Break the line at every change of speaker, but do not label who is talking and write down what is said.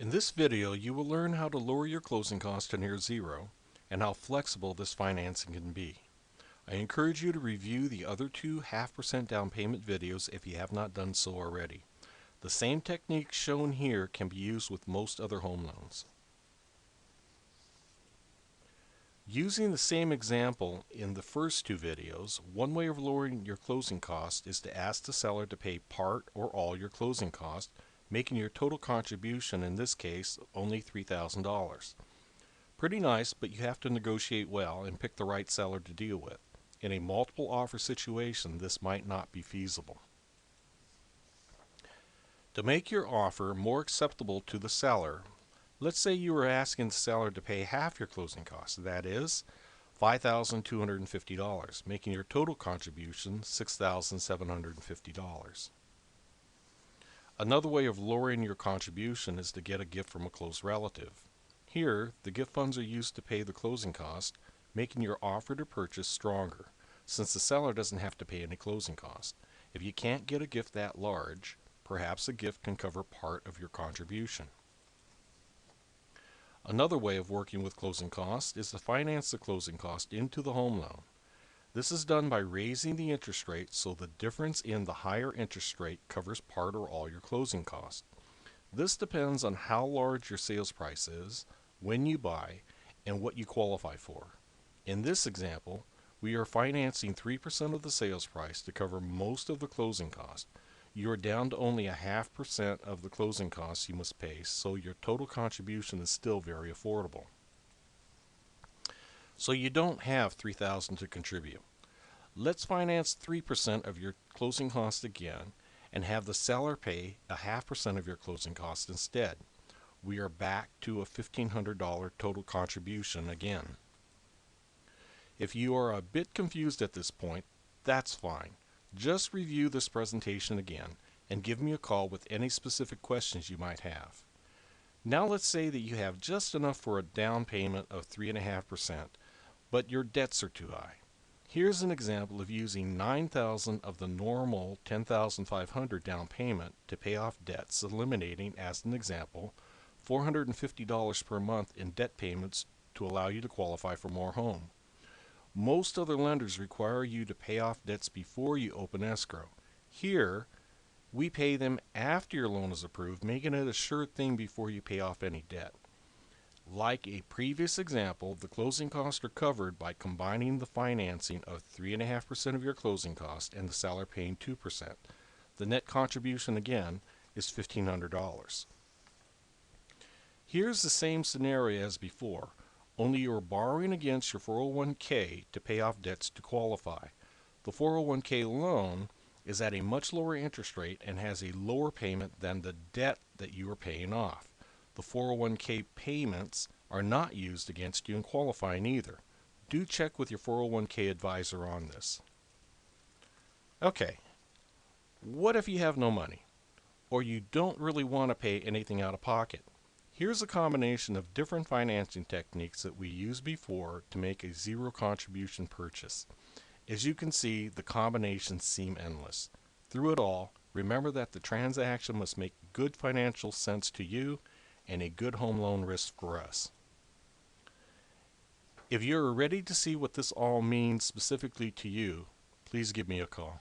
In this video, you will learn how to lower your closing costs to near zero and how flexible this financing can be. I encourage you to review the other two 0.5% down payment videos if you have not done so already. The same techniques shown here can be used with most other home loans. Using the same example in the first two videos, one way of lowering your closing cost is to ask the seller to pay part or all your closing costs, making your total contribution in this case only $3,000. Pretty nice, but you have to negotiate well and pick the right seller to deal with. In a multiple offer situation, this might not be feasible. To make your offer more acceptable to the seller, let's say you were asking the seller to pay half your closing costs, that is $5,250, making your total contribution $6,750. Another way of lowering your contribution is to get a gift from a close relative. Here, the gift funds are used to pay the closing cost, making your offer to purchase stronger, since the seller doesn't have to pay any closing cost. If you can't get a gift that large, perhaps a gift can cover part of your contribution. Another way of working with closing costs is to finance the closing cost into the home loan. This is done by raising the interest rate so the difference in the higher interest rate covers part or all your closing costs. This depends on how large your sales price is, when you buy, and what you qualify for. In this example, we are financing 3% of the sales price to cover most of the closing cost. You are down to only 0.5% of the closing costs you must pay, so your total contribution is still very affordable. So you don't have $3,000 to contribute. Let's finance 3% of your closing costs again and have the seller pay 0.5% of your closing costs instead. We are back to a $1,500 total contribution again. If you are a bit confused at this point, that's fine. Just review this presentation again and give me a call with any specific questions you might have. Now let's say that you have just enough for a down payment of 3.5%, but your debts are too high. Here's an example of using $9,000 of the normal $10,500 down payment to pay off debts, eliminating, as an example, $450 per month in debt payments to allow you to qualify for more home. Most other lenders require you to pay off debts before you open escrow. Here, we pay them after your loan is approved, making it a sure thing before you pay off any debt. Like a previous example, the closing costs are covered by combining the financing of 3.5% of your closing cost and the seller paying 2%. The net contribution again is $1,500. Here's the same scenario as before, only you are borrowing against your 401k to pay off debts to qualify. The 401k loan is at a much lower interest rate and has a lower payment than the debt that you are paying off. The 401k payments are not used against you in qualifying either. Do check with your 401k advisor on this. Okay, what if you have no money, or you don't really want to pay anything out of pocket? Here's a combination of different financing techniques that we used before to make a zero contribution purchase. As you can see, the combinations seem endless. Through it all, remember that the transaction must make good financial sense to you and a good home loan risk for us. If you're ready to see what this all means specifically to you, please give me a call.